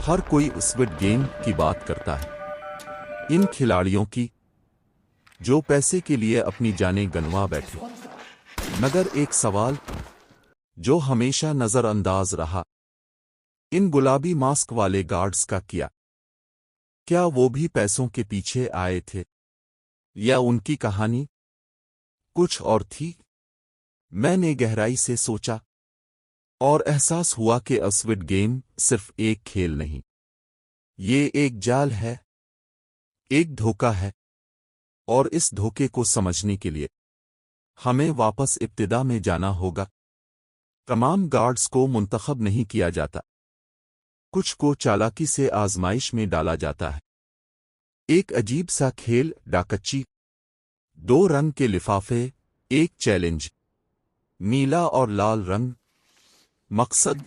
ہر کوئی squad game کی بات کرتا ہے، ان کھلاڑیوں کی جو پیسے کے لیے اپنی جانیں گنوا بیٹھے، مگر ایک سوال جو ہمیشہ نظر انداز رہا، ان گلابی ماسک والے گارڈز کا کیا وہ بھی پیسوں کے پیچھے آئے تھے، یا ان کی کہانی کچھ اور تھی؟ میں نے گہرائی سے سوچا اور احساس ہوا کہ اسکوڈ گیم صرف ایک کھیل نہیں، یہ ایک جال ہے، ایک دھوکہ ہے، اور اس دھوکے کو سمجھنے کے لیے ہمیں واپس ابتدا میں جانا ہوگا۔ تمام گارڈز کو منتخب نہیں کیا جاتا، کچھ کو چالاکی سے آزمائش میں ڈالا جاتا ہے۔ ایک عجیب سا کھیل، ڈاکچی، 2 رنگ کے لفافے، ایک چیلنج، نیلا اور لال رنگ، مقصد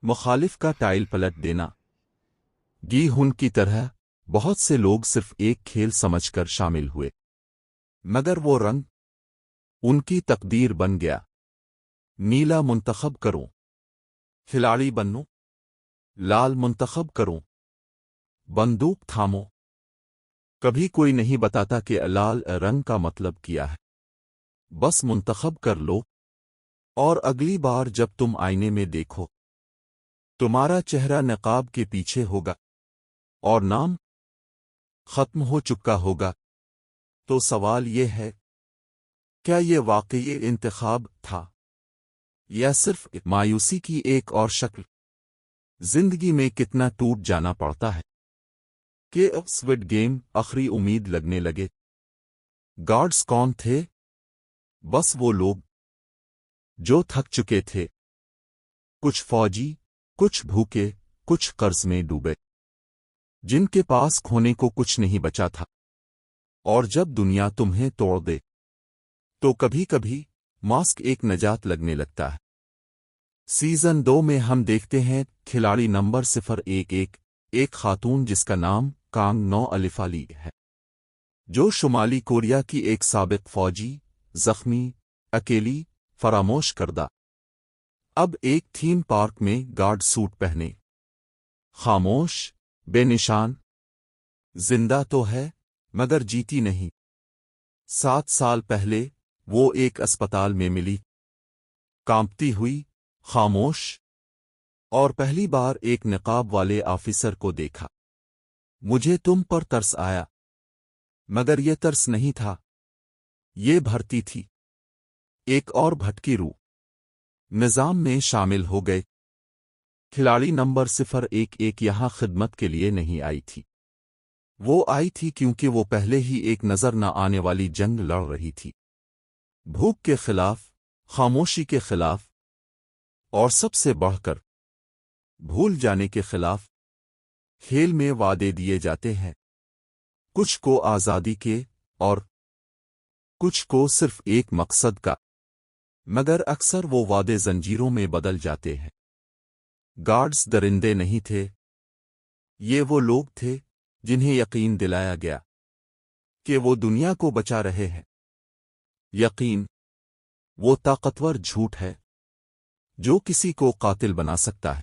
مخالف کا ٹائل پلٹ دینا۔ گی ہن کی طرح بہت سے لوگ صرف ایک کھیل سمجھ کر شامل ہوئے، مگر وہ رنگ ان کی تقدیر بن گیا۔ نیلا منتخب کروں، کھلاڑی بنوں، لال منتخب کروں، بندوق تھامو۔ کبھی کوئی نہیں بتاتا کہ لال رنگ کا مطلب کیا ہے، بس منتخب کر لو، اور اگلی بار جب تم آئینے میں دیکھو تمہارا چہرہ نقاب کے پیچھے ہوگا اور نام ختم ہو چکا ہوگا، تو سوال یہ ہے، کیا یہ واقعی انتخاب تھا یا صرف مایوسی کی ایک اور شکل؟ زندگی میں کتنا ٹوٹ جانا پڑتا ہے کہ اسکوڈ گیم آخری امید لگنے لگے۔ گارڈز کون تھے؟ بس وہ لوگ جو تھک چکے تھے، کچھ فوجی، کچھ بھوکے، کچھ قرض میں ڈوبے، جن کے پاس کھونے کو کچھ نہیں بچا تھا۔ اور جب دنیا تمہیں توڑ دے تو کبھی کبھی ماسک ایک نجات لگنے لگتا ہے۔ سیزن 2 میں ہم دیکھتے ہیں کھلاڑی نمبر 011، ایک خاتون جس کا نام کانگ نو الفالی ہے، جو شمالی کوریا کی ایک سابق فوجی، زخمی، اکیلی، فراموش کردہ، اب ایک تھیم پارک میں گارڈ سوٹ پہنے، خاموش، بے نشان، زندہ تو ہے مگر جیتی نہیں۔ 7 سال پہلے وہ ایک اسپتال میں ملی، کانپتی ہوئی، خاموش، اور پہلی بار ایک نقاب والے آفیسر کو دیکھا۔ مجھے تم پر ترس آیا، مگر یہ ترس نہیں تھا، یہ بھرتی تھی۔ ایک اور بھٹکی روح نظام میں شامل ہو گئے۔ کھلاڑی نمبر 011 یہاں خدمت کے لیے نہیں آئی تھی، وہ آئی تھی کیونکہ وہ پہلے ہی ایک نظر نہ آنے والی جنگ لڑ رہی تھی، بھوک کے خلاف، خاموشی کے خلاف، اور سب سے بڑھ کر بھول جانے کے خلاف۔ کھیل میں وعدے دیے جاتے ہیں، کچھ کو آزادی کے اور کچھ کو صرف ایک مقصد کا، مگر اکثر وہ وعدے زنجیروں میں بدل جاتے ہیں۔ گارڈز درندے نہیں تھے، یہ وہ لوگ تھے جنہیں یقین دلایا گیا کہ وہ دنیا کو بچا رہے ہیں۔ یقین وہ طاقتور جھوٹ ہے جو کسی کو قاتل بنا سکتا ہے،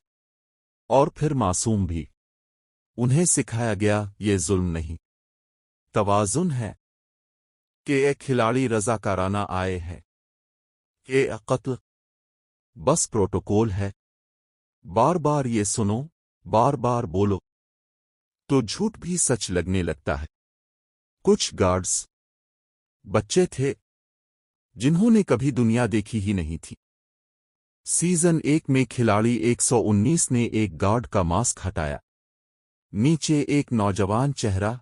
اور پھر معصوم بھی۔ انہیں سکھایا گیا یہ ظلم نہیں، توازن ہے، کہ ایک کھلاڑی رضاکارانہ آئے ہیں، کہ قتل بس پروٹوکول ہے۔ بار بار یہ سنو، بار بار بولو، تو جھوٹ بھی سچ لگنے لگتا ہے۔ کچھ گارڈز بچے تھے جنہوں نے کبھی دنیا دیکھی ہی نہیں تھی۔ سیزن 1 میں کھلاڑی 119 نے ایک گارڈ کا ماسک ہٹایا، نیچے ایک نوجوان چہرہ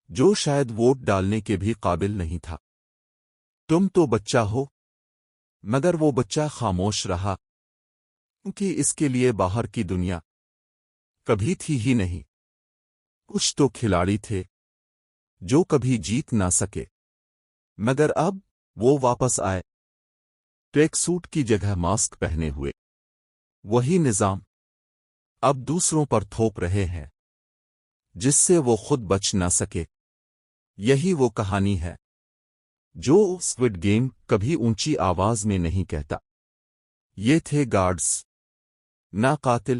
جو شاید ووٹ ڈالنے کے بھی قابل نہیں تھا۔ تم تو بچہ ہو، مگر وہ بچہ خاموش رہا، کیونکہ اس کے لیے باہر کی دنیا کبھی تھی ہی نہیں۔ کچھ تو کھلاڑی تھے جو کبھی جیت نہ سکے، مگر اب وہ واپس آئے، ٹریک سوٹ کی جگہ ماسک پہنے ہوئے۔ وہی نظام اب دوسروں پر تھوپ رہے ہیں جس سے وہ خود بچ نہ سکے۔ یہی وہ کہانی ہے جو اسکوڈ گیم کبھی اونچی آواز میں نہیں کہتا۔ یہ تھے گارڈز، نہ قاتل،